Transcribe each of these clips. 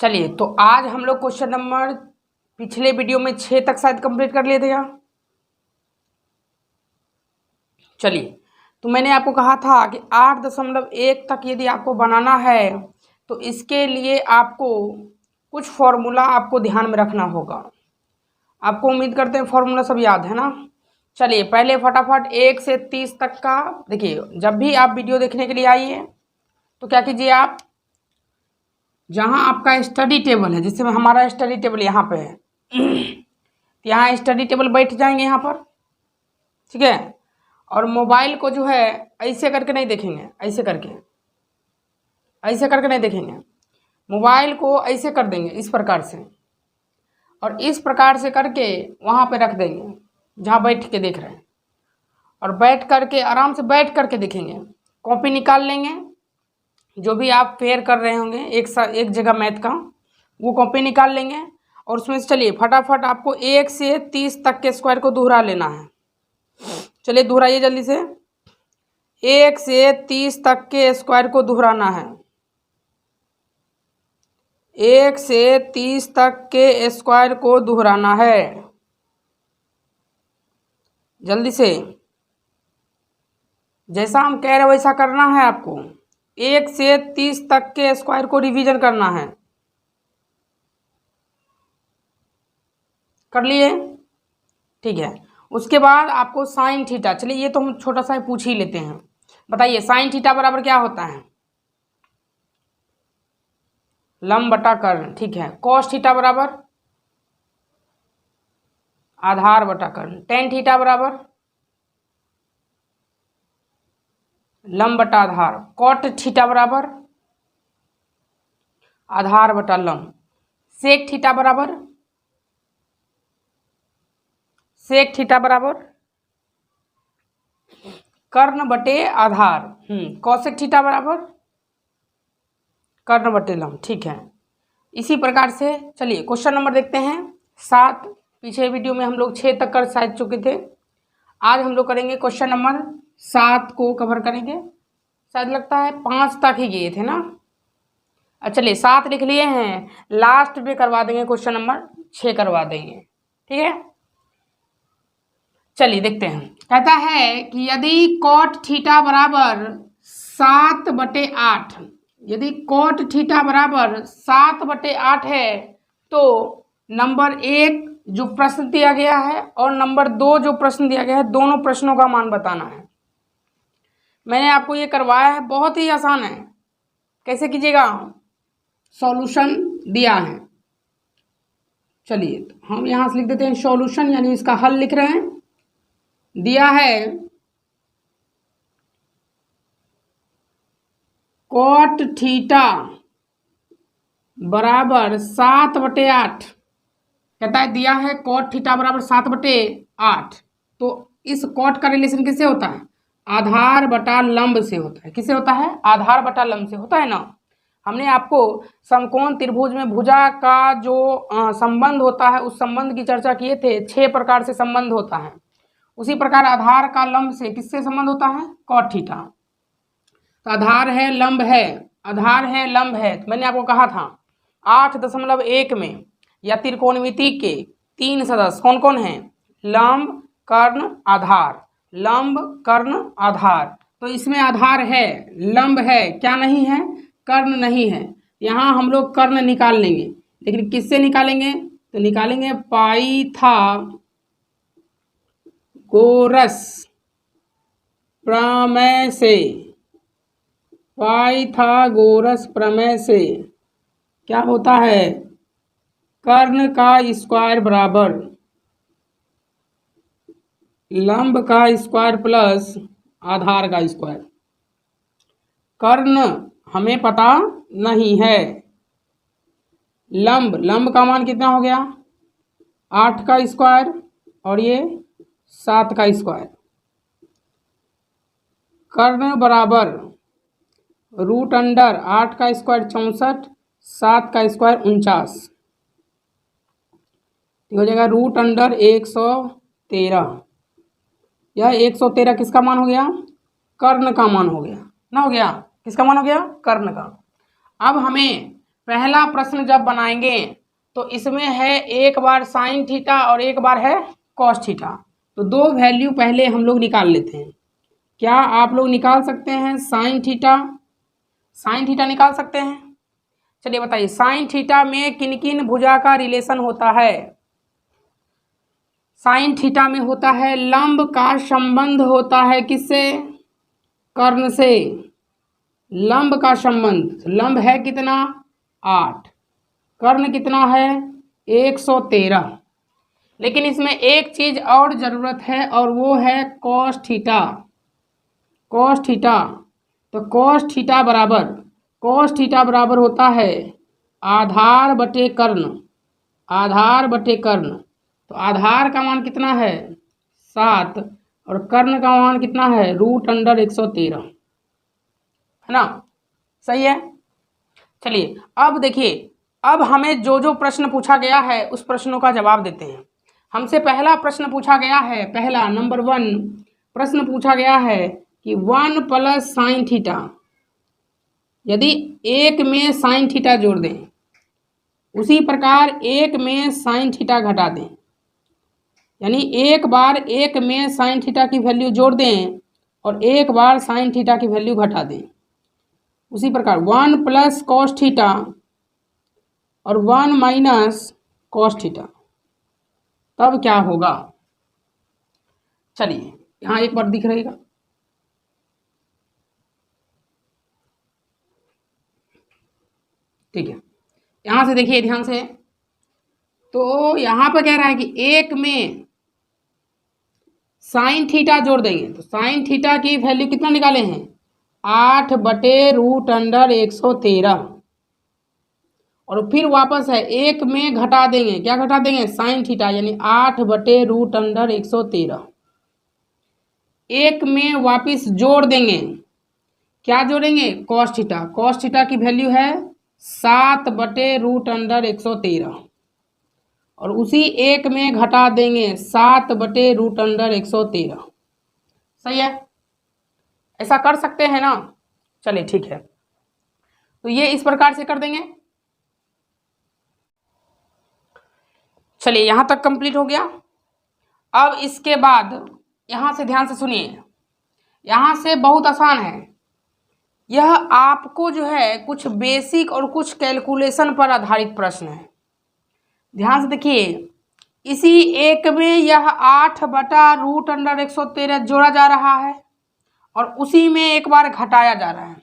चलिए, तो आज हम लोग क्वेश्चन नंबर पिछले वीडियो में 6 तक शायद कंप्लीट कर लिए थे क्या। चलिए, तो मैंने आपको कहा था कि 8.1 तक यदि आपको बनाना है तो इसके लिए आपको कुछ फॉर्मूला आपको ध्यान में रखना होगा। आपको उम्मीद करते हैं फॉर्मूला सब याद है ना। चलिए, पहले फटाफट 1 से 30 तक का देखिए। जब भी आप वीडियो देखने के लिए आइए तो क्या कीजिए, आप जहाँ आपका स्टडी टेबल है, जिससे हमारा स्टडी टेबल यहाँ पे है, यहाँ स्टडी टेबल बैठ जाएंगे यहाँ पर, ठीक है। और मोबाइल को जो है ऐसे करके नहीं देखेंगे, ऐसे करके नहीं देखेंगे। मोबाइल को ऐसे कर देंगे इस प्रकार से, और इस प्रकार से करके वहाँ पे रख देंगे जहाँ बैठ के देख रहे हैं, और बैठ करके आराम से बैठ करके देखेंगे। कॉपी निकाल लेंगे, जो भी आप फेयर कर रहे होंगे एक जगह मैथ का, वो कॉपी निकाल लेंगे। और उसमें से चलिए फटाफट आपको 1 से 30 तक के स्क्वायर को दोहरा लेना है। चलिए दोहराइए जल्दी से। 1 से 30 तक के स्क्वायर को दोहराना है। 1 से 30 तक के स्क्वायर को दोहराना है, जल्दी से। जैसा हम कह रहे वैसा करना है आपको। 1 से 30 तक के स्क्वायर को रिवीजन करना है। कर लिए, ठीक है। उसके बाद आपको साइन थीटा, चलिए ये तो हम छोटा सा पूछ ही लेते हैं। बताइए साइन थीटा बराबर क्या होता है? लंब बटा कर्ण, ठीक है। कॉस थीटा बराबर आधार बटा कर्ण। टेन थीटा बराबर लंब बटा आधार। कॉट थीटा बराबर आधार बटा लंब। सेक थीटा बराबर कर्ण बटे आधार। कौशिक थीटा बराबर कर्ण बटे लंब, ठीक है। इसी प्रकार से चलिए क्वेश्चन नंबर देखते हैं 7। पीछे वीडियो में हम लोग 6 तक कर शायद चुके थे। आज हम लोग करेंगे क्वेश्चन नंबर 7 को कवर करेंगे। शायद लगता है 5 तक ही गए थे ना। अच्छा चलिए 7 लिख लिए हैं, लास्ट में करवा देंगे क्वेश्चन नंबर 6 करवा देंगे, ठीक है। चलिए देखते हैं। कहता है कि यदि कॉट थीटा बराबर 7/8, यदि कॉट थीटा बराबर 7/8 है तो नंबर 1 जो प्रश्न दिया गया है और नंबर 2 जो प्रश्न दिया गया है, दोनों प्रश्नों का मान बताना है। मैंने आपको ये करवाया है, बहुत ही आसान है। कैसे कीजिएगा, सॉल्यूशन दिया है। चलिए तो हम यहाँ से लिख देते हैं सॉल्यूशन, यानी इसका हल लिख रहे हैं। दिया है कॉट थीटा बराबर 7/8। कहता है दिया है कॉट थीटा बराबर 7/8, तो इस कॉट का रिलेशन किससे होता है? आधार बटा लंब से होता है। किससे होता है? आधार बटा लंब से होता है ना। हमने आपको समकोण त्रिभुज में भुजा का जो संबंध होता है, उस संबंध की चर्चा किए थे। 6 प्रकार से संबंध होता है। उसी प्रकार आधार का लंब से किससे संबंध होता है? Cot theta. तो आधार है लंब है, आधार है लंब है। तो मैंने आपको कहा था 8.1 में या त्रिकोणमिति के 3 सदस्य कौन कौन हैं? लंब, कर्ण, आधार। लंब, कर्ण, आधार। तो इसमें आधार है, लंब है, क्या नहीं है? कर्ण नहीं है। यहाँ हम लोग कर्ण निकाल लेंगे, लेकिन किससे निकालेंगे? तो निकालेंगे पाइथागोरस प्रमेय से। पाइथागोरस प्रमेय से क्या होता है? कर्ण का स्क्वायर बराबर लंब का स्क्वायर प्लस आधार का स्क्वायर। कर्ण हमें पता नहीं है। लंब का मान कितना हो गया? 8 का स्क्वायर और ये 7 का स्क्वायर। कर्ण बराबर √8 का स्क्वायर 64, 7 का स्क्वायर 49, हो जाएगा √113। यह 113 किसका मान हो गया? कर्ण का मान हो गया ना। हो गया किसका मान हो गया? कर्ण का। अब हमें पहला प्रश्न जब बनाएंगे तो इसमें है एक बार साइन थीटा और एक बार है कॉस थीटा। तो दो वैल्यू पहले हम लोग निकाल लेते हैं। क्या आप लोग निकाल सकते हैं साइन थीटा? साइन थीटा निकाल सकते हैं? चलिए बताइए, साइन थीटा में किन किन भुजा का रिलेशन होता है? साइन थीटा में होता है लंब का संबंध होता है किससे? कर्ण से। लंब का संबंध, लंब है कितना? 8। कर्ण कितना है? 113। लेकिन इसमें एक चीज और जरूरत है और वो है कॉस थीटा। कॉस थीटा, तो कॉस थीटा बराबर होता है आधार बटे कर्ण। आधार बटे कर्ण, तो आधार का मान कितना है? 7 और कर्ण का मान कितना है? √113, है ना? सही है। चलिए अब देखिए, अब हमें जो जो प्रश्न पूछा गया है उस प्रश्नों का जवाब देते हैं। हमसे पहला प्रश्न पूछा गया है, पहला नंबर 1 प्रश्न पूछा गया है कि 1 प्लस साइन थीटा, यदि एक में साइन थीटा जोड़ दें, उसी प्रकार एक में साइन थीटा घटा दें, यानी एक बार एक में साइन थीटा की वैल्यू जोड़ दें और एक बार साइन थीटा की वैल्यू घटा दें। उसी प्रकार 1 प्लस कॉस थीटा और 1 माइनस कॉस थीटा, तब क्या होगा? चलिए यहाँ एक बार दिख रहेगा, ठीक है। यहाँ से देखिए ध्यान से, तो यहाँ पर कह रहा है कि एक में साइन थीटा जोड़ देंगे, तो साइन थीटा की वैल्यू कितना निकाले हैं? 8 बटे √113। और फिर वापस है एक में घटा देंगे, क्या घटा देंगे? साइन थीटा, यानी 8 बटे √113। एक में वापस जोड़ देंगे, क्या जोड़ेंगे? Cos theta. कॉस थीटा की वैल्यू है 7 बटे √113 और उसी एक में घटा देंगे 7 बटे √113। सही है, ऐसा कर सकते हैं ना? चलिए ठीक है, तो ये इस प्रकार से कर देंगे। चलिए यहाँ तक कंप्लीट हो गया। अब इसके बाद यहाँ से ध्यान से सुनिए, यहाँ से बहुत आसान है। यह आपको जो है कुछ बेसिक और कुछ कैलकुलेशन पर आधारित प्रश्न है। ध्यान से देखिए, इसी एक में यह 8 बटा √113 जोड़ा जा रहा है और उसी में एक बार घटाया जा रहा है।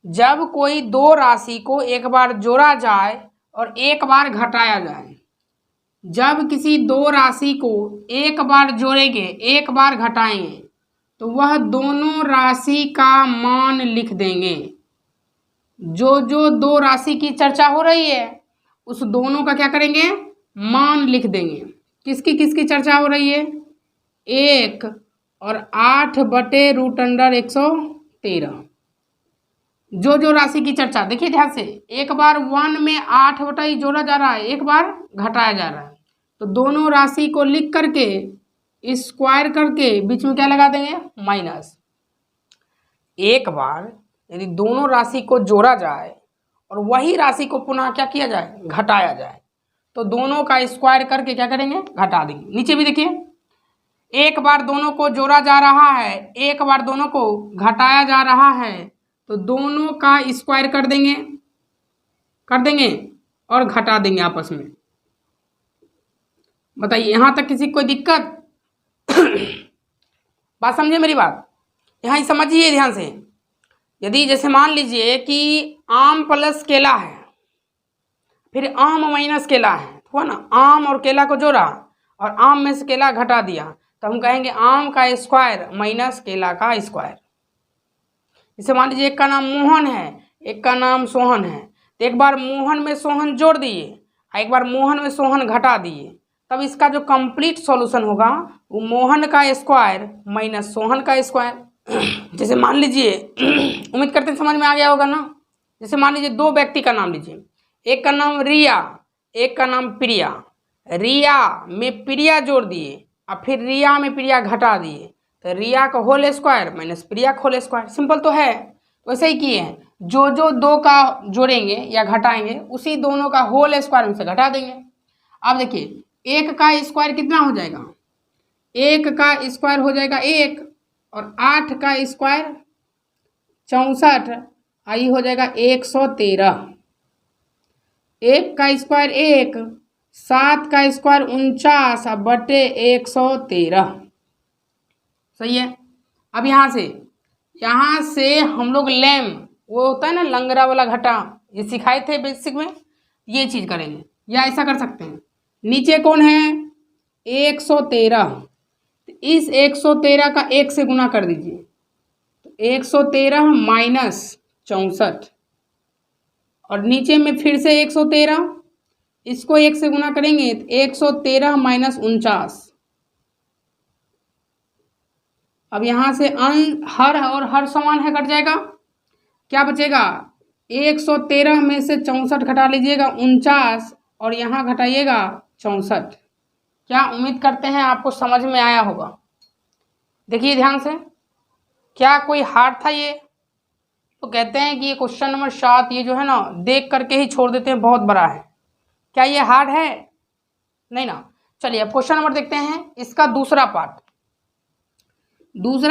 जब कोई दो राशि को एक बार जोड़ा जाए और एक बार घटाया जाए, जब किसी दो राशि को एक बार जोड़ेंगे एक बार घटाएंगे, तो वह दोनों राशि का मान लिख देंगे। जो जो दो राशि की चर्चा हो रही है उस दोनों का क्या करेंगे? मान लिख देंगे। किसकी किसकी चर्चा हो रही है? 1 और 8 बटे √113। जो जो राशि की चर्चा, देखिए ध्यान से, एक बार 1 में 8 बटा ही जोड़ा जा रहा है, एक बार घटाया जा रहा है, तो दोनों राशि को लिख करके स्क्वायर करके बीच में क्या लगा देंगे? माइनस। एक बार यदि दोनों राशि को जोड़ा जाए और वही राशि को पुनः क्या किया जाए? घटाया जाए, तो दोनों का स्क्वायर करके क्या करेंगे? घटा देंगे। नीचे भी देखिए, एक बार दोनों को जोड़ा जा रहा है, एक बार दोनों को घटाया जा रहा है, तो दोनों का स्क्वायर कर देंगे और घटा देंगे आपस में। बताइए यहाँ तक किसी को कोई दिक्कत? बात समझे मेरी बात? यहाँ समझिए ध्यान से। यदि जैसे मान लीजिए कि आम प्लस केला है, फिर आम माइनस केला है, हुआ ना? आम और केला को जोड़ा और आम में से केला घटा दिया, तो हम कहेंगे आम का स्क्वायर माइनस केला का स्क्वायर। जैसे मान लीजिए एक का नाम मोहन है, एक का नाम सोहन है, तो एक बार मोहन में सोहन जोड़ दिए, एक बार मोहन में सोहन घटा दिए, तब इसका जो कंप्लीट सॉल्यूशन होगा वो मोहन का स्क्वायर माइनस सोहन का स्क्वायर। जैसे मान लीजिए, उम्मीद करते हैं समझ में आ गया होगा ना। जैसे मान लीजिए दो व्यक्ति का नाम लीजिए, एक का नाम रिया, एक का नाम प्रिया। रिया में प्रिया जोड़ दिए और फिर रिया में प्रिया घटा दिए, तो रिया का होल स्क्वायर माइनस प्रिया का होल स्क्वायर। सिंपल तो है, वैसे ही किए हैं। जो जो दो का जोड़ेंगे या घटाएंगे उसी दोनों का होल स्क्वायर में से घटा देंगे। अब देखिए 1 का स्क्वायर कितना हो जाएगा, 1 का स्क्वायर हो जाएगा 1 और 8 का स्क्वायर 64, आई हो जाएगा 113। 1 का स्क्वायर 1, 7 का स्क्वायर 49 बटे 113। सही है। अब यहाँ से हम लोग लैम, वो होता है ना लंगरा वाला घटा, ये सिखाए थे बेसिक में, ये चीज करेंगे। या ऐसा कर सकते हैं, नीचे कौन है 113, इस 113 का 1 से गुना कर दीजिए, तो 113 माइनस 64, और नीचे में फिर से 113, इसको 1 से गुना करेंगे तो 113 माइनस 49। अब यहाँ से हर और हर समान है, कट जाएगा, क्या बचेगा 113 में से 64 घटा लीजिएगा 49, और यहाँ घटाइएगा 64। क्या उम्मीद करते हैं आपको समझ में आया होगा। देखिए ध्यान से, क्या कोई हार्ड था ये? तो कहते हैं कि ये क्वेश्चन नंबर 7 ये जो है ना देख करके ही छोड़ देते हैं, बहुत बड़ा है। क्या ये हार्ड है? नहीं ना। चलिए अब क्वेश्चन नंबर देखते हैं, इसका दूसरा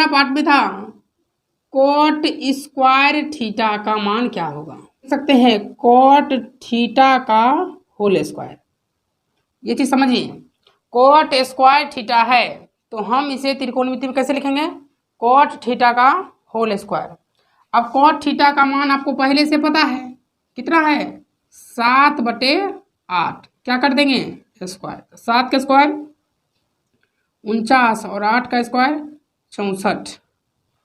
पार्ट भी था, कोट स्क्वायर थीटा का मान क्या होगा। देख सकते हैं कोट थीटा का होल स्क्वायर, ये चीज समझिए। कोट स्क्वायर थीटा है तो हम इसे त्रिकोणमिति में कैसे लिखेंगे, कोट थीटा का होल स्क्वायर। अब कोट थीटा का मान आपको पहले से पता है, कितना है 7/8। क्या कर देंगे स्क्वायर, 7 का स्क्वायर 49 और 8 का स्क्वायर 64।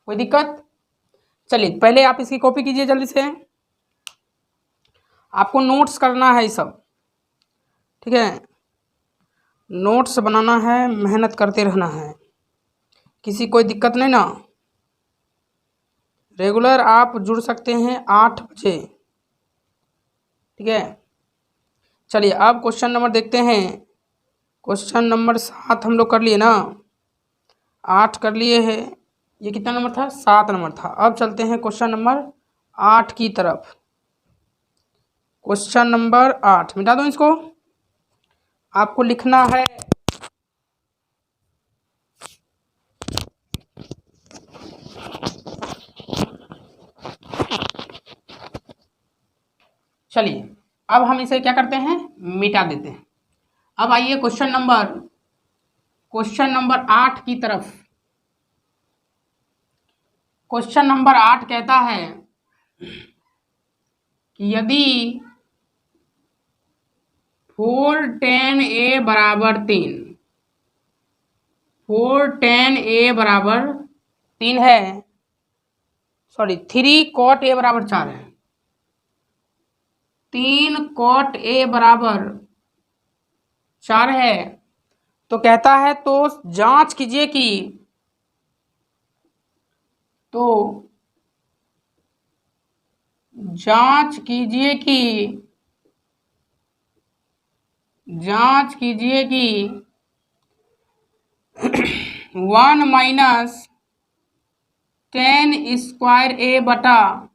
कोई दिक्कत? चलिए पहले आप इसकी कॉपी कीजिए जल्दी से, आपको नोट्स करना है ये सब, ठीक है, नोट्स बनाना है, मेहनत करते रहना है, किसी कोई दिक्कत नहीं ना। रेगुलर आप जुड़ सकते हैं 8 बजे, ठीक है। चलिए अब क्वेश्चन नंबर देखते हैं। क्वेश्चन नंबर 7 हम लोग कर लिए ना, 8 कर लिए हैं, ये कितना नंबर था 7 नंबर था। अब चलते हैं क्वेश्चन नंबर 8 की तरफ। क्वेश्चन नंबर 8 मिटा दो इसको, आपको लिखना है चलिए अब हम इसे क्या करते हैं मिटा देते हैं। अब आइए क्वेश्चन नंबर 8 की तरफ। क्वेश्चन नंबर 8 कहता है कि यदि 4 tan a बराबर 3, 4 tan a बराबर 3 है, सॉरी 3 cot a बराबर 4 है, 3 cot a बराबर 4 है, तो कहता है तो जांच कीजिए कि जांच कीजिए कि 1 माइनस tan स्क्वायर a बटा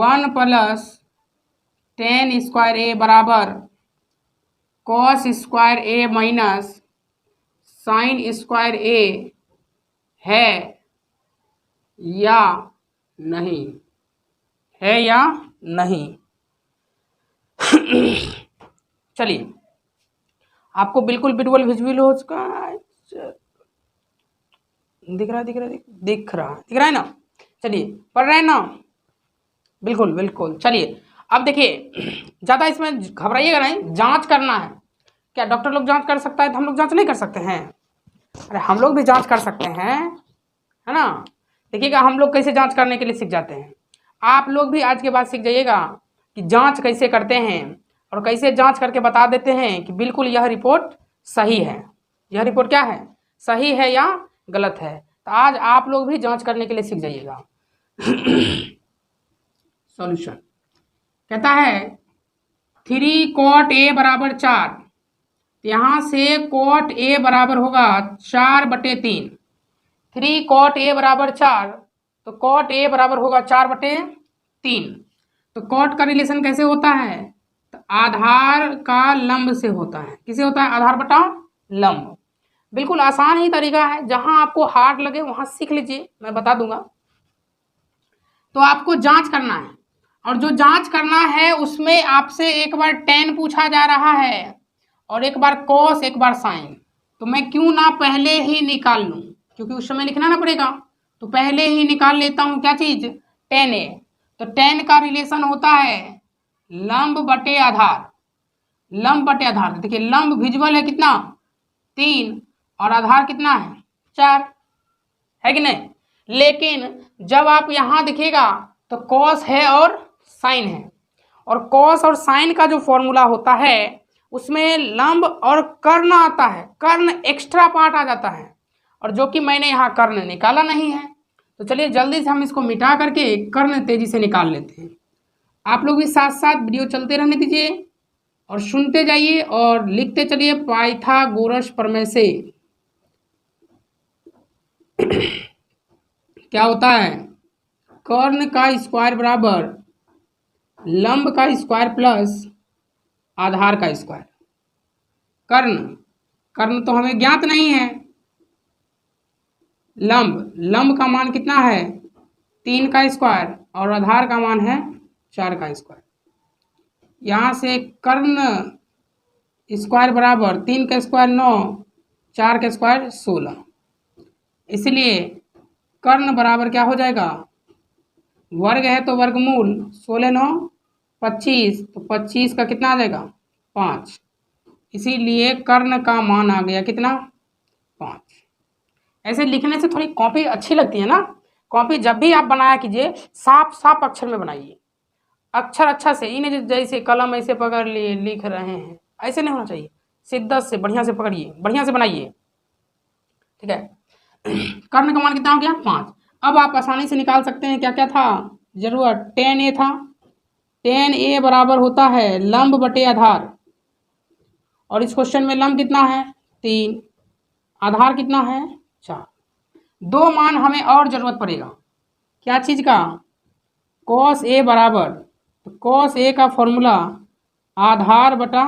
1 प्लस tan स्क्वायर a बराबर cos square a minus sin square a है या नहीं, है या नहीं। चलिए आपको बिल्कुल विजुअल हो चुका है, दिख रहा है ना। चलिए पढ़ रहे हैं ना, बिल्कुल। चलिए अब देखिए, ज़्यादा इसमें घबराइएगा नहीं, जांच करना है। क्या डॉक्टर लोग जांच कर सकता है तो हम लोग जांच नहीं कर सकते हैं? अरे हम लोग भी जांच कर सकते हैं, है ना। देखिएगा हम लोग कैसे जांच करने के लिए सीख जाते हैं, आप लोग भी आज के बाद सीख जाइएगा कि जांच कैसे करते हैं और कैसे जांच करके बता देते हैं कि बिल्कुल यह रिपोर्ट सही है, यह रिपोर्ट क्या है सही है या गलत है। तो आज आप लोग भी जांच करने के लिए सीख जाइएगा। सॉल्यूशन कहता है 3 cot a बराबर 4, यहाँ से cot a बराबर होगा 4/3। 3 cot a बराबर 4 तो cot a बराबर होगा 4/3, 3। तो कॉट का रिलेशन कैसे होता है? तो आधार का लंब से होता है। किसे होता है? आधार बटा लंब। बिल्कुल आसान ही तरीका है, जहां आपको हार्ड लगे वहां सीख लीजिए, मैं बता दूंगा। तो आपको जांच करना है, और जो जांच करना है उसमें आपसे एक बार tan पूछा जा रहा है और एक बार cos, एक बार sin। तो मैं क्यों ना पहले ही निकाल लूं, क्योंकि उस समय लिखना ना पड़ेगा, तो पहले ही निकाल लेता हूं क्या चीज? tan a। तो tan का रिलेशन होता है लंब बटे आधार। लंब बटे आधार, देखिए लंब विजुअल है कितना? 3, और आधार कितना है? 4, है कि नहीं? लेकिन जब आप यहां दिखेगा तो कॉस है और साइन है, और कॉस और साइन का जो फॉर्मूला होता है उसमें लंब और कर्ण आता है, कर्ण एक्स्ट्रा पार्ट आ जाता है, और जो कि मैंने यहाँ कर्ण निकाला नहीं है। तो चलिए जल्दी से हम इसको मिटा करके कर्ण तेजी से निकाल लेते हैं। आप लोग भी साथ साथ वीडियो चलते रहने दीजिए और सुनते जाइए और लिखते चलिए पाइथागोरस प्रमेय से क्या होता है? कर्ण का स्क्वायर बराबर लंब का स्क्वायर प्लस आधार का स्क्वायर। कर्ण, कर्ण तो हमें ज्ञात नहीं है। लंब, लंब का मान कितना है? 3 का स्क्वायर, और आधार का मान है 4 का स्क्वायर। यहाँ से कर्ण स्क्वायर बराबर 3 का स्क्वायर 9, 4 का स्क्वायर 16। इसलिए कर्ण बराबर क्या हो जाएगा? वर्ग है तो वर्गमूल 16 9 25, तो 25 का कितना आ जाएगा? 5। इसीलिए कर्ण का मान आ गया कितना? 5। ऐसे लिखने से थोड़ी कॉपी अच्छी लगती है ना। कॉपी जब भी आप बनाया कीजिए साफ साफ अक्षर में बनाइए, अक्षर अच्छा से, इन्हें जैसे कलम ऐसे पकड़ लिए लिख रहे हैं ऐसे नहीं होना चाहिए, शिद्दत से बढ़िया से पकड़िए, बढ़िया से बनाइए, ठीक है। कर्ण का मान कितना हो गया? 5। अब आप आसानी से निकाल सकते हैं क्या क्या था जरूरत? tan a था। tan a बराबर होता है लंब बटे आधार, और इस क्वेश्चन में लंब कितना है? 3, आधार कितना है? 4। 2 मान हमें और जरूरत पड़ेगा, क्या चीज का? cos a बराबर, तो cos a का फॉर्मूला आधार बटा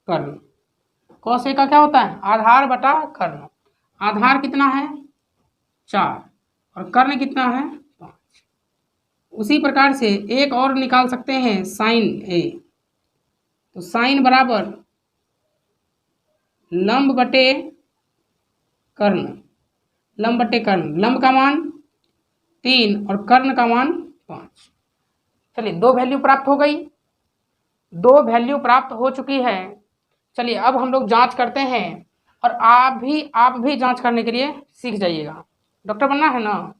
कर्ण। cos a का क्या होता है? आधार बटा कर्ण। आधार कितना है? 4, और कर्ण कितना है? 5। उसी प्रकार से एक और निकाल सकते हैं साइन a। तो साइन बराबर लंब बटे कर्ण, लंब बटे कर्ण, लंब का मान 3 और कर्ण का मान 5। चलिए 2 वैल्यू प्राप्त हो गई, 2 वैल्यू प्राप्त हो चुकी है। चलिए अब हम लोग जांच करते हैं, और आप भी जांच करने के लिए सीख जाइएगा। डॉक्टर बनना है ना?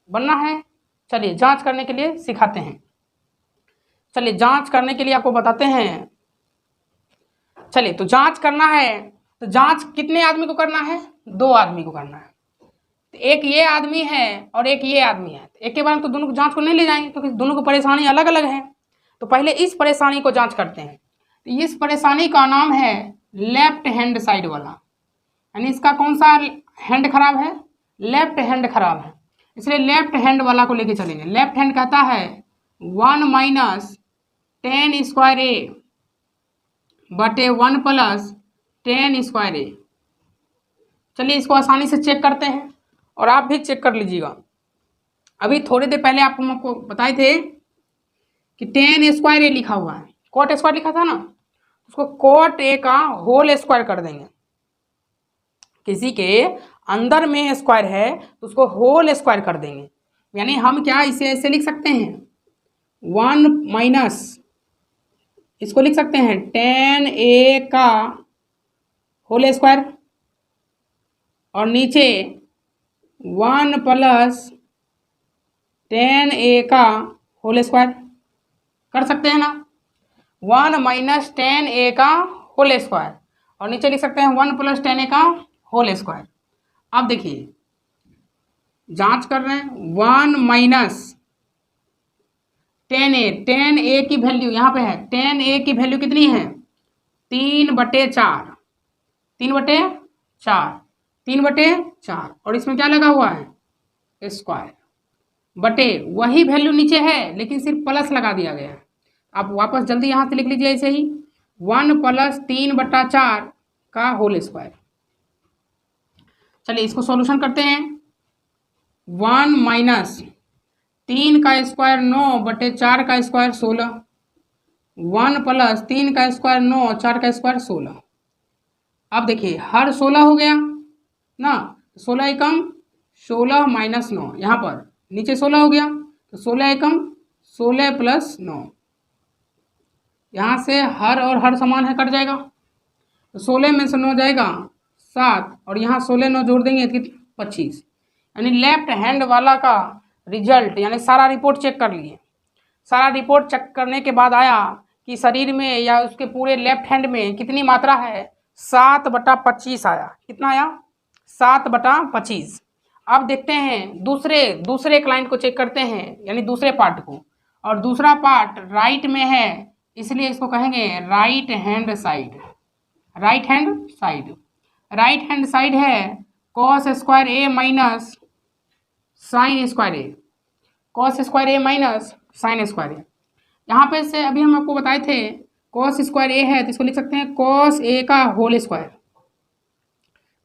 बनना है। चलिए जांच करने के लिए सिखाते हैं। चलिए जांच करने के लिए आपको बताते हैं। चलिए तो जांच करना है, तो जांच कितने आदमी को करना है? 2 आदमी को करना है। तो एक ये आदमी है और एक ये आदमी है, एक के बार में तो दोनों को जांच को नहीं ले जाएंगे क्योंकि दोनों को परेशानी अलग अलग है। तो पहले इस परेशानी को जांच करते हैं। तो इस परेशानी का नाम है लेफ्ट हैंड साइड वाला, यानी इसका कौन सा हैंड खराब है? लेफ्ट हैंड खराब है, इसलिए लेफ्ट हैंड वाला को लेके चलेंगे। लेफ्ट हैंड कहता है 1 माइनस tan स्क्वायर ए बटे 1 प्लस tan स्क्वायर ए। चलिए इसको आसानी से चेक करते हैं, और आप भी चेक कर लीजिएगा। अभी थोड़ी देर पहले आपको बताए थे कि tan स्क्वायर ए लिखा हुआ है, कॉट स्क्वायर लिखा था ना, उसको कॉट ए का होल स्क्वायर कर देंगे। किसी के अंदर में स्क्वायर है तो उसको होल स्क्वायर कर देंगे, यानी हम क्या इसे ऐसे लिख सकते हैं 1 माइनस, इसको लिख सकते हैं tan a का होल स्क्वायर, और नीचे 1 प्लस tan a का होल स्क्वायर कर सकते हैं ना। 1 माइनस tan a का होल स्क्वायर, और नीचे लिख सकते हैं 1 प्लस tan a का होल स्क्वायर। अब देखिए जांच कर रहे हैं, 1 माइनस tan a की वैल्यू यहाँ पे है, tan a की वैल्यू कितनी है? 3/4, 3/4, 3/4, और इसमें क्या लगा हुआ है? स्क्वायर। बटे वही वैल्यू नीचे है लेकिन सिर्फ प्लस लगा दिया गया है। आप वापस जल्दी यहाँ से लिख लीजिए ऐसे ही 1 + 3/4 का होल स्क्वायर। चलिए इसको सॉल्यूशन करते हैं। 1 - 3 का स्क्वायर 9 बटे 4 का स्क्वायर 16। 1 + 3 का स्क्वायर 9, 4 का स्क्वायर 16। अब देखिए हर 16 हो गया ना, 16 एकम 16 - 9, यहाँ पर नीचे 16 हो गया तो 16 एकम 16 + 9, यहाँ से हर और हर समान है, कट जाएगा तो 16 में से 9 जाएगा 7 और यहाँ 16 9 जोड़ देंगे तो 25। यानी लेफ्ट हैंड वाला का रिजल्ट यानी सारा रिपोर्ट चेक कर लिए। सारा रिपोर्ट चेक करने के बाद आया कि शरीर में या उसके पूरे लेफ्ट हैंड में कितनी मात्रा है, 7/25 आया। कितना आया? 7/25। अब देखते हैं दूसरे क्लाइंट को चेक करते हैं यानी दूसरे पार्ट को, और दूसरा पार्ट राइट में है इसलिए इसको कहेंगे right hand side. Right hand side, right hand side है cos square a minus sine square A, cos square a minus sine square A. यहाँ पे से अभी हम आपको बताए थे cos स्क्वायर a है तो इसको लिख सकते हैं cos a का whole square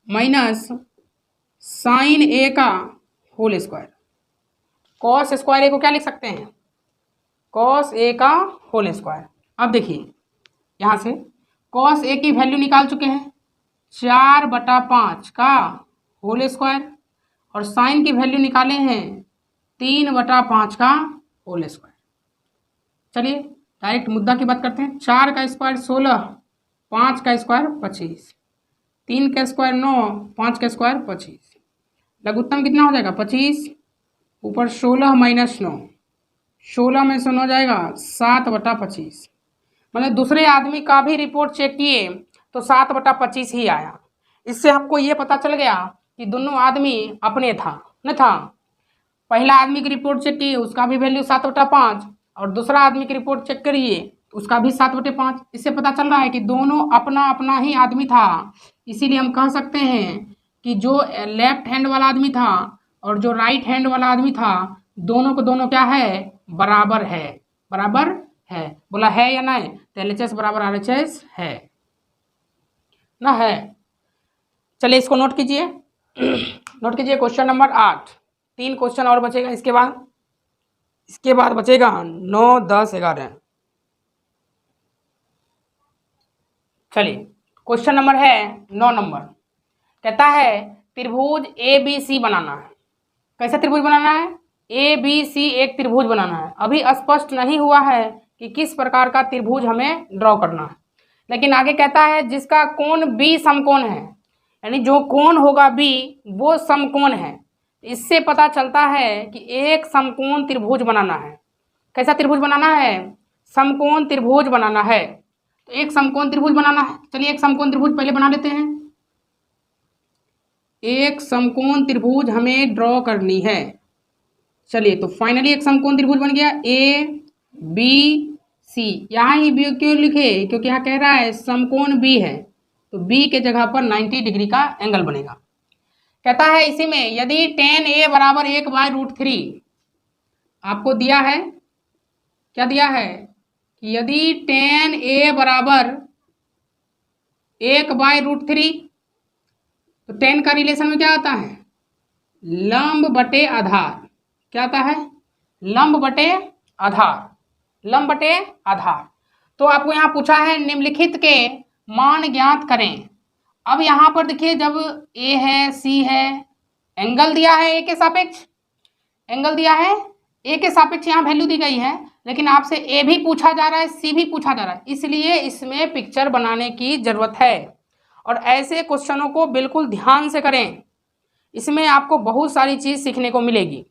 minus sine a का whole square. cos square a को क्या लिख सकते हैं? cos a का होल स्क्वायर। अब देखिए यहाँ से cos a की वैल्यू निकाल चुके हैं 4/5 का होल स्क्वायर, और साइन की वैल्यू निकाले हैं 3/5 का होल स्क्वायर। चलिए डायरेक्ट मुद्दा की बात करते हैं। 4 का स्क्वायर 16, 5 का स्क्वायर 25, 3 का स्क्वायर 9, 5 का स्क्वायर 25। लघुत्तम कितना हो जाएगा? 25 ऊपर 16 - 9, 16 में से 9 जाएगा 7/25। मतलब दूसरे आदमी का भी रिपोर्ट चेक किए तो 7/25 ही आया। इससे हमको ये पता चल गया कि दोनों आदमी अपने था न था। पहला आदमी की रिपोर्ट चेक की उसका भी वैल्यू 7/5 और दूसरा आदमी की रिपोर्ट चेक करिए उसका भी 7/5। इससे पता चल रहा है कि दोनों अपना अपना ही आदमी था। इसीलिए हम कह सकते हैं कि जो लेफ्ट हैंड वाला आदमी था और जो राइट हैंड वाला आदमी था दोनों को दोनों क्या है? बराबर है। बराबर है बोला है या नहीं? तो LHS बराबर RHS है ना, है। चलिए इसको नोट कीजिए। नोट कीजिए क्वेश्चन नंबर 8। 3 क्वेश्चन और बचेगा इसके बाद बचेगा 9 10 11। चलिए क्वेश्चन नंबर है 9 नंबर। कहता है त्रिभुज ABC बनाना है। कैसा त्रिभुज बनाना है? ABC एक त्रिभुज बनाना है। अभी स्पष्ट नहीं हुआ है कि किस प्रकार का त्रिभुज हमें ड्रॉ करना है, लेकिन आगे कहता है जिसका कोण B समकोण है, यानी जो कोण होगा B वो समकोण है। इससे पता चलता है कि एक समकोण त्रिभुज बनाना है। कैसा त्रिभुज बनाना है? समकोण त्रिभुज बनाना है। तो एक समकोण त्रिभुज बनाना है। चलिए एक समकोण त्रिभुज पहले बना लेते हैं। एक समकोण त्रिभुज हमें ड्रॉ करनी है। चलिए तो फाइनली एक समकोण त्रिभुज बन गया ABC। यहाँ ही B क्यों लिखे? क्योंकि यहाँ कह रहा है समकोण B है तो B के जगह पर 90 डिग्री का एंगल बनेगा। कहता है इसी में यदि tan A बराबर 1/√3 आपको दिया है, क्या दिया है कि यदि tan A बराबर 1/√3 तो tan का रिलेशन में क्या आता है? लंब बटे आधार। क्या आता है? लंब बटे आधार। लंब बटे आधार। तो आपको यहाँ पूछा है निम्नलिखित के मान ज्ञात करें। अब यहाँ पर देखिए जब A है C है, एंगल दिया है A के सापेक्ष, एंगल दिया है A के सापेक्ष यहाँ वैल्यू दी गई है, लेकिन आपसे A भी पूछा जा रहा है C भी पूछा जा रहा है, इसलिए इसमें पिक्चर बनाने की जरूरत है। और ऐसे क्वेश्चनों को बिल्कुल ध्यान से करें, इसमें आपको बहुत सारी चीज सीखने को मिलेगी।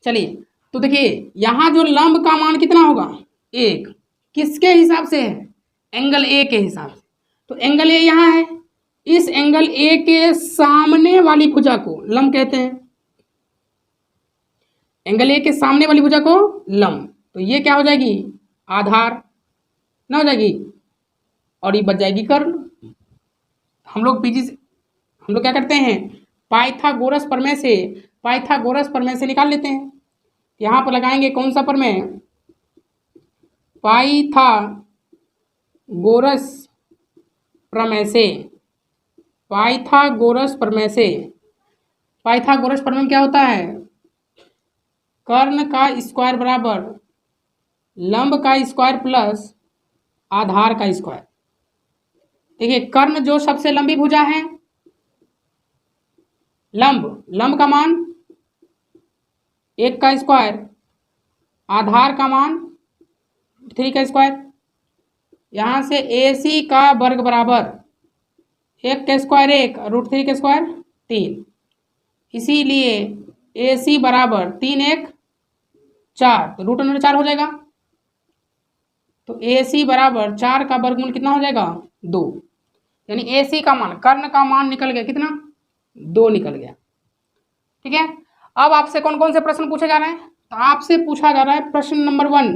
चलिए तो देखिए यहाँ जो लंब का मान कितना होगा? 1। किसके हिसाब से है? एंगल A के हिसाब से। तो एंगल A यहाँ है, इस एंगल A के सामने वाली भुजा को लंब कहते हैं। एंगल A के सामने वाली भुजा को लंब, तो ये क्या हो जाएगी? आधार ना हो जाएगी, और ये बच जाएगी कर्ण। हम लोग क्या करते हैं? पाइथागोरस प्रमेय से पाइथागोरस प्रमेय से निकाल लेते हैं। यहाँ पर लगाएंगे कौन सा प्रमेय? पाइथागोरस प्रमेय से। पाइथागोरस प्रमेय से। पाइथागोरस प्रमेय क्या होता है? कर्ण का स्क्वायर बराबर लंब का स्क्वायर प्लस आधार का स्क्वायर। देखिए, कर्ण जो सबसे लंबी भुजा है, लंब का मान 1 का स्क्वायर, आधार का मान 3 का स्क्वायर। यहाँ से AC का वर्ग बराबर 1 का स्क्वायर 1, √3 का स्क्वायर 3। इसीलिए AC बराबर 3 1 4, तो √4 हो जाएगा। तो AC बराबर 4 का वर्गमूल कितना हो जाएगा? 2। यानी AC का मान, कर्ण का मान निकल गया कितना? 2 निकल गया। ठीक है। अब आपसे कौन कौन से प्रश्न पूछे जा रहे हैं? तो आपसे पूछा जा रहा है प्रश्न number 1,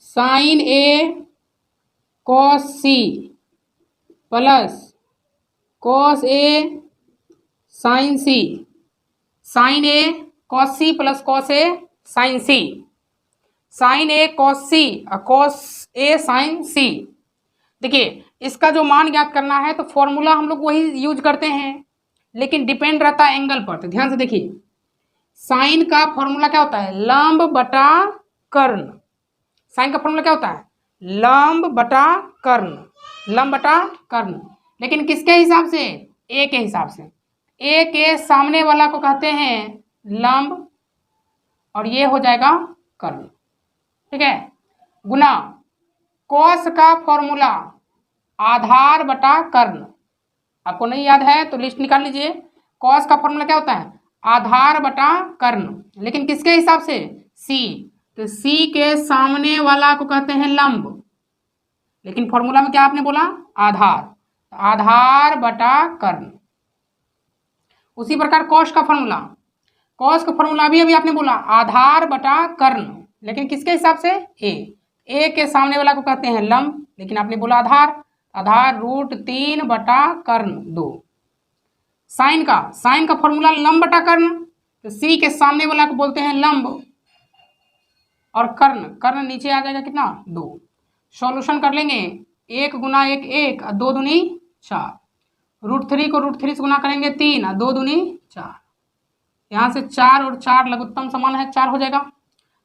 sin A cos C plus cos A sin C। sin A cos C plus cos A sin C। sin A cos C और cos A sin C। देखिए, इसका जो मान ज्ञात करना है तो फॉर्मूला हम लोग वही यूज करते हैं, लेकिन डिपेंड रहता है एंगल पर। तो ध्यान से देखिए, साइन का फॉर्मूला क्या होता है? लंब बटा कर्ण। साइन का फॉर्मूला क्या होता है? लंब बटा कर्ण, लंब बटा कर्ण। लेकिन किसके हिसाब से? ए के हिसाब से। ए के सामने वाला को कहते हैं लंब और ये हो जाएगा कर्ण। ठीक है। गुना कोस का फॉर्मूला आधार बटा कर्ण। आपको नहीं याद है तो लिस्ट निकाल लीजिए। कॉस का फॉर्मूला क्या होता है? आधार बटा कर्ण। लेकिन किसके हिसाब से? सी। तो सी के सामने वाला को कहते हैं लंब, लेकिन फॉर्मूला में क्या आपने बोला? आधार। आधार बटा कर्ण। उसी प्रकार कॉस का फॉर्मूला, कॉस का फॉर्मूला अभी आपने बोला आधार बटा कर्ण, लेकिन किसके हिसाब से? ए के सामने वाला को कहते हैं लंब, लेकिन आपने बोला आधार। आधार √3 बटा कर्ण 2। साइन का फॉर्मूला लंब बटा कर्ण, तो सी के सामने वाला को बोलते हैं लंब और कर्ण नीचे आ जाएगा कितना? 2। सॉल्यूशन कर लेंगे, 1 गुना 1 1, 2 दूनी 4। √3 को √3 से गुना करेंगे 3, 2 दूनी 4। यहाँ से 4 और 4 लघुत्तम समान है, 4 हो जाएगा।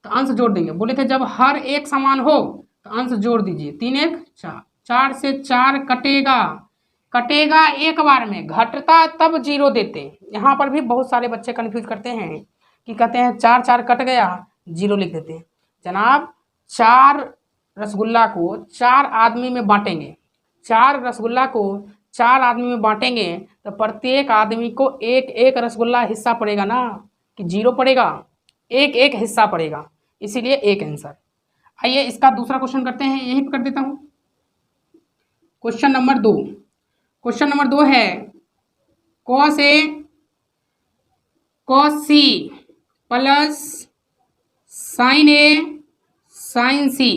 तो अंश जोड़ देंगे। बोले थे जब हर एक समान हो तो अंश जोड़ दीजिए। 3 1 4, 4 से 4 कटेगा एक बार में, घटता तब 0 देते। यहाँ पर भी बहुत सारे बच्चे कंफ्यूज करते हैं कि कहते हैं 4 4 कट गया, 0 लिख देते हैं। जनाब, 4 रसगुल्ला को 4 आदमी में बांटेंगे, 4 रसगुल्ला को 4 आदमी में बांटेंगे तो प्रत्येक आदमी को एक एक रसगुल्ला हिस्सा पड़ेगा ना, कि 0 पड़ेगा? एक एक हिस्सा पड़ेगा, इसीलिए एक आंसर। आइए इसका दूसरा क्वेश्चन करते हैं, यही कर देता हूँ। Question number 2। क्वेश्चन नंबर 2 है cos A cos C plus sin A sin C।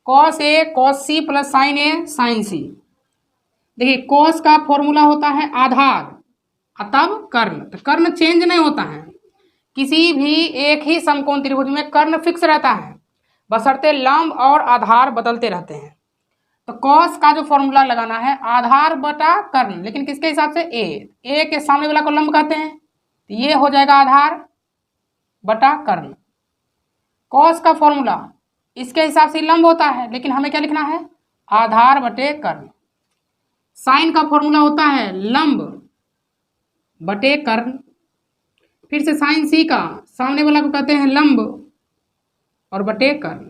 cos A cos C plus sin A sin C। देखिए, cos का फॉर्मूला होता है आधार, तब कर्ण। तो कर्ण चेंज नहीं होता है, किसी भी एक ही समकोण त्रिभुज में कर्ण फिक्स रहता है, बशर्ते लंब और आधार बदलते रहते हैं। तो cos का जो फॉर्मूला लगाना है आधार बटा कर्ण, लेकिन किसके हिसाब से? ए के सामने वाला को लंब कहते हैं, तो ये हो जाएगा आधार बटा कर्ण। cos का फॉर्मूला इसके हिसाब से लंब होता है, लेकिन हमें क्या लिखना है? आधार बटे कर्ण। साइन का फॉर्मूला होता है लंब बटे कर्ण। फिर से साइन सी का सामने वाला को कहते हैं लंब और बटे कर्ण।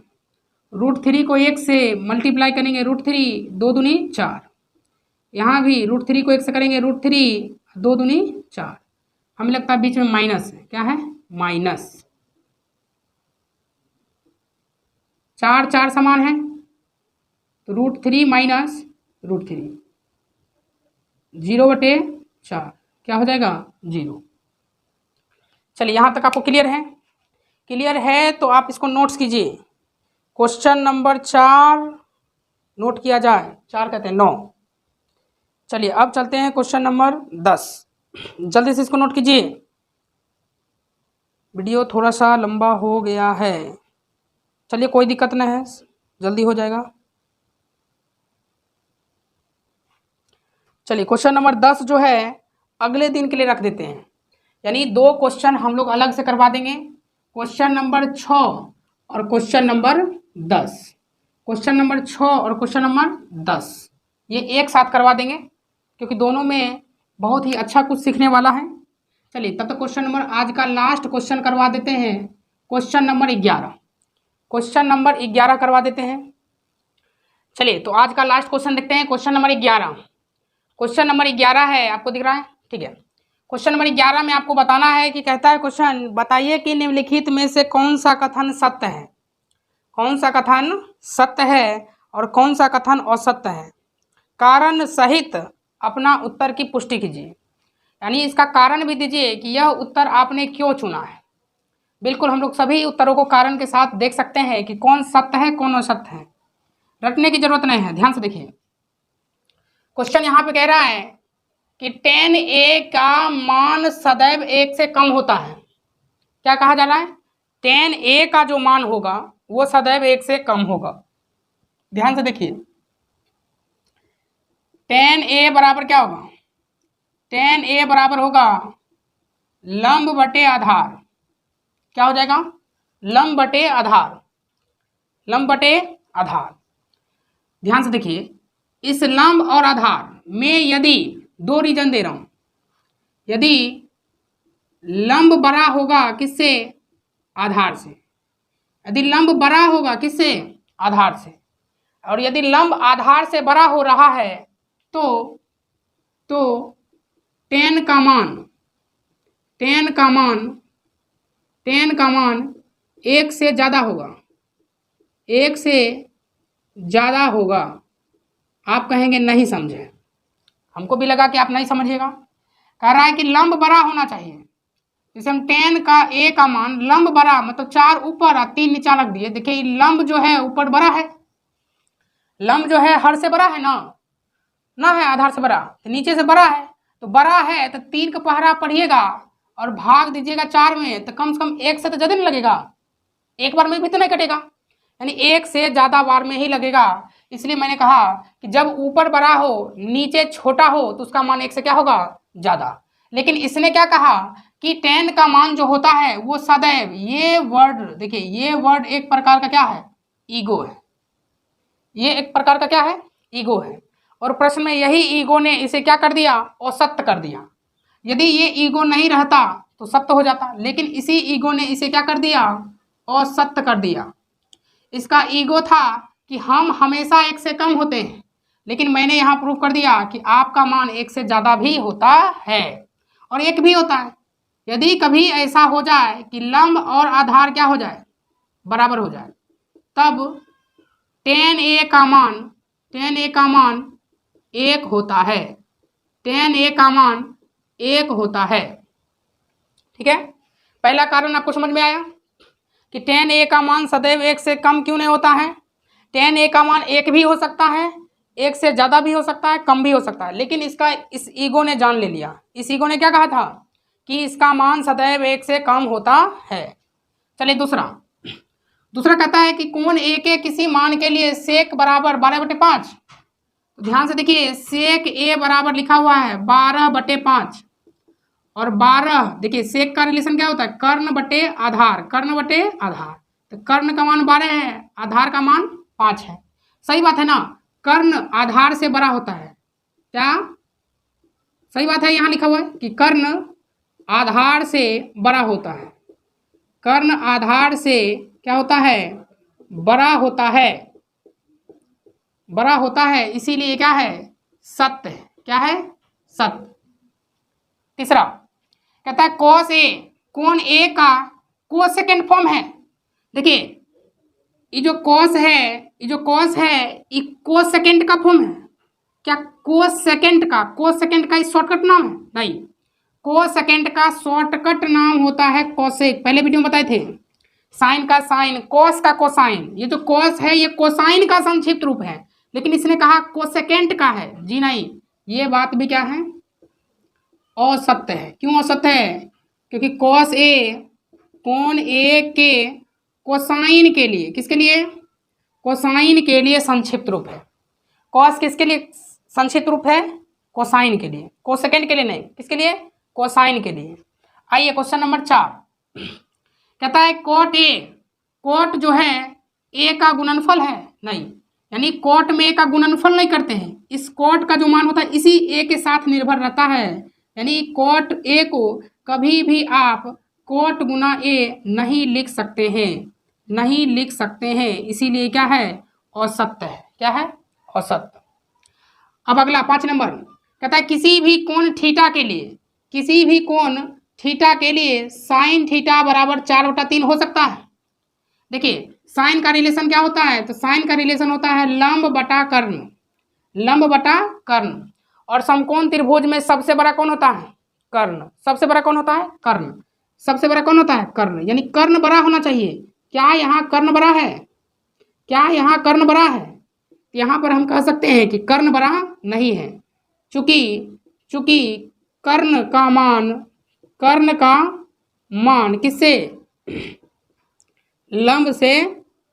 √3 को 1 से मल्टीप्लाई करेंगे, √3 2 दूनी 4। यहाँ भी √3 को 1 से करेंगे, √3 2 दूनी 4। हमें लगता है बीच में माइनस है, क्या है? माइनस। 4 4 समान है, तो √3 माइनस √3, 0 बटे 4 क्या हो जाएगा? 0। चलिए, यहाँ तक आपको क्लियर है? क्लियर है तो आप इसको नोट्स कीजिए। क्वेश्चन नंबर 4 नोट किया जाए, 4 कहते हैं 9। चलिए अब चलते हैं क्वेश्चन नंबर 10, जल्दी से इसको नोट कीजिए। वीडियो थोड़ा सा लंबा हो गया है, चलिए कोई दिक्कत नहीं है, जल्दी हो जाएगा। चलिए क्वेश्चन नंबर 10 जो है अगले दिन के लिए रख देते हैं, यानी 2 क्वेश्चन हम लोग अलग से करवा देंगे, क्वेश्चन नंबर 6 और क्वेश्चन नंबर 10। क्वेश्चन नंबर 6 और क्वेश्चन नंबर 10 ये एक साथ करवा देंगे, क्योंकि दोनों में बहुत ही अच्छा कुछ सीखने वाला है। चलिए तब तक क्वेश्चन नंबर आज का लास्ट क्वेश्चन करवा देते हैं, क्वेश्चन नंबर 11। क्वेश्चन नंबर 11 करवा देते हैं। चलिए तो आज का लास्ट क्वेश्चन देखते हैं, क्वेश्चन नंबर 11। क्वेश्चन नंबर 11 है, आपको दिख रहा है, ठीक है। क्वेश्चन नंबर 11 में आपको बताना है कि कहता है क्वेश्चन, बताइए कि निम्नलिखित में से कौन सा कथन सत्य है, कौन सा कथन सत्य है और कौन सा कथन असत्य है, कारण सहित अपना उत्तर की पुष्टि कीजिए। यानी इसका कारण भी दीजिए कि यह उत्तर आपने क्यों चुना है। बिल्कुल हम लोग सभी उत्तरों को कारण के साथ देख सकते हैं कि कौन सत्य है कौन असत्य है, रटने की जरूरत नहीं है। ध्यान से देखिए, क्वेश्चन यहाँ पे कह रहा है कि tan a का मान सदैव 1 से कम होता है। क्या कहा जा रहा है, tan a का जो मान होगा वो सदैव 1 से कम होगा। ध्यान से देखिए, tan a बराबर क्या होगा, tan a बराबर होगा लंब बटे आधार। क्या हो जाएगा, लंब बटे आधार, लंब बटे आधार। ध्यान से देखिए, इस लंब और आधार में यदि 2 रीजन दे रहा हूं, यदि लंब बड़ा होगा किससे, आधार से, यदि लंब बड़ा होगा किससे, आधार से, और यदि लंब आधार से बड़ा हो रहा है तो tan का मान, tan का मान 1 से ज़्यादा होगा, 1 से ज़्यादा होगा। आप कहेंगे नहीं समझे, हमको भी लगा कि आप नहीं समझिएगा। कह रहा है कि लंब बड़ा होना चाहिए, जैसे हम tan का a का मान, लंब बड़ा मतलब 4 ऊपर और 3 नीचा रख दिए। देखिए लंब जो है ऊपर बड़ा है, लंब जो है हर से बड़ा है ना है आधार से बड़ा, तो नीचे से बड़ा है, तो बड़ा है तो 3 का पहरा पढ़िएगा और भाग दीजिएगा 4 में, तो कम से कम 1 से तो ज़्यादा नहीं लगेगा, एक बार में भी तो नहीं कटेगा, यानी 1 से ज़्यादा बार में ही लगेगा। इसलिए मैंने कहा कि जब ऊपर बड़ा हो नीचे छोटा हो तो उसका मान 1 से क्या होगा, ज़्यादा। लेकिन इसने क्या कहा कि tan का मान जो होता है वो सदैव, ये वर्ड देखिए, ये वर्ड एक प्रकार का क्या है, ईगो है, ये एक प्रकार का क्या है, ईगो है। और प्रश्न में यही ईगो ने इसे क्या कर दिया, असत्य कर दिया। यदि ये ईगो नहीं रहता तो सत्य हो जाता, लेकिन इसी ईगो ने इसे क्या कर दिया, असत्य कर दिया। इसका ईगो था कि हम हमेशा 1 से कम होते हैं, लेकिन मैंने यहाँ प्रूव कर दिया कि आपका मान 1 से ज़्यादा भी होता है और 1 भी होता है। यदि कभी ऐसा हो जाए कि लंब और आधार क्या हो जाए, बराबर हो जाए, तब tan a का मान 1 होता है, tan a का मान 1 होता है। ठीक है, पहला कारण आपको समझ में आया कि tan a का मान सदैव 1 से कम क्यों नहीं होता है। tan a का मान 1 भी हो सकता है, 1 से ज़्यादा भी हो सकता है, कम भी हो सकता है, लेकिन इसका इस ईगो ने जान ले लिया। इस ईगो ने क्या कहा था कि इसका मान सदैव 1 से कम होता है। चलिए दूसरा कहता है कि कोण a के किसी मान के लिए सेक बराबर 12/5। तो ध्यान से देखिए, सेक a बराबर लिखा हुआ है 12/5 और 12, देखिए सेक का रिलेशन क्या होता है, कर्ण बटे आधार, कर्ण बटे आधार। तो कर्ण का मान 12 है, आधार का मान 5 है। सही बात है ना, कर्ण आधार से बड़ा होता है, क्या सही बात है, यहाँ लिखा हुआ है कि कर्ण आधार से बड़ा होता है, कर्ण आधार से क्या होता है, बड़ा होता है, बड़ा होता है, इसीलिए क्या है, सत्य है। क्या है, सत्य। तीसरा कहता है cos a, कोण a का कोसेकेंड फॉर्म है। देखिए ये जो cos है, ये ये कोसेकेंड का फॉर्म है। क्या कोसेकेंड का शॉर्टकट नाम है, नहीं, कोसेकेंड का शॉर्टकट नाम होता है कोसेक। पहले वीडियो में बताए थे, साइन का साइन, कोस का कोसाइन। ये जो कोस है ये कोसाइन का संक्षिप्त रूप है, लेकिन इसने कहा कोसेकेंड का है। जी नहीं, ये बात भी क्या है, असत्य है। क्यों असत्य है, क्योंकि cos a कोण ए के कोसाइन के लिए, किसके लिए? कोसाइन के लिए संक्षिप्त रूप है। कॉस किसके लिए संक्षिप्त रूप है? कोसाइन के लिए, कोसेकेंड के लिए नहीं, किसके लिए? कोसाइन के लिए। आइए क्वेश्चन नंबर 4 कहता है कोट ए, कोट जो है ए का गुणनफल है? नहीं, यानी कोट में ए का गुणनफल नहीं करते हैं। इस कोट का जो मान होता है इसी ए के साथ निर्भर रहता है, यानी कोट ए को कभी भी आप कोट गुना ए नहीं लिख सकते हैं, नहीं लिख सकते हैं, इसीलिए क्या है? औसत है। क्या है? औसत। अब अगला 5 नंबर कहता है किसी भी कोण थीटा के लिए, किसी भी कोण थीटा के लिए साइन थीटा बराबर 4/3 हो सकता है। देखिए साइन का रिलेशन क्या होता है? तो साइन का रिलेशन होता है लंब बटा कर्ण, लंब बटा कर्ण। और समकोण त्रिभुज में सबसे बड़ा कौन होता है? कर्ण। सबसे बड़ा कौन होता है? कर्ण। सबसे बड़ा कौन होता है? कर्ण। यानी कर्ण बड़ा होना चाहिए। क्या यहाँ कर्ण बड़ा है? क्या यहाँ कर्ण बड़ा है? यहाँ पर हम कह सकते हैं कि कर्ण बड़ा नहीं है, चूंकि कर्ण का मान किससे? लंब से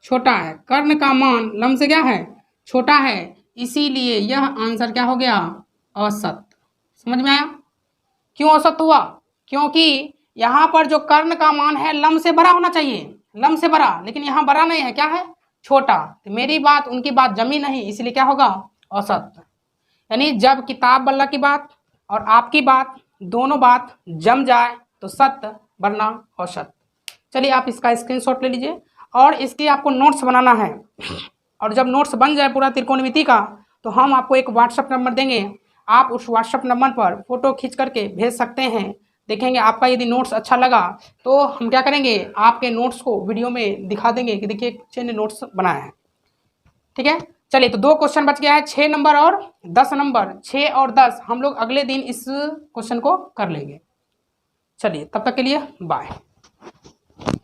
छोटा है। कर्ण का मान लंब से क्या है? छोटा है, इसीलिए यह आंसर क्या हो गया? औसत। समझ में आया? क्यों औसत हुआ? क्योंकि यहाँ पर जो कर्ण का मान है लंब से बड़ा होना चाहिए, लंब से बड़ा, लेकिन यहाँ बड़ा नहीं है, क्या है? छोटा। तो मेरी बात उनकी बात जमी नहीं, इसलिए क्या होगा? औसत। यानी जब किताब वाला की बात और आपकी बात दोनों बात जम जाए तो सत्य वरना औसत। चलिए आप इसका स्क्रीनशॉट ले लीजिए और इसकी आपको नोट्स बनाना है। और जब नोट्स बन जाए पूरा त्रिकोणमिति का तो हम आपको एक व्हाट्सएप नंबर देंगे, आप उस व्हाट्सएप नंबर पर फोटो खींच करके भेज सकते हैं। देखेंगे आपका यदि नोट्स अच्छा लगा तो हम क्या करेंगे, आपके नोट्स को वीडियो में दिखा देंगे कि देखिए बच्चे ने नोट्स बनाया है। ठीक है, चलिए तो 2 क्वेश्चन बच गया है, 6 नंबर और 10 नंबर। 6 और 10 हम लोग अगले दिन इस क्वेश्चन को कर लेंगे। चलिए तब तक के लिए बाय।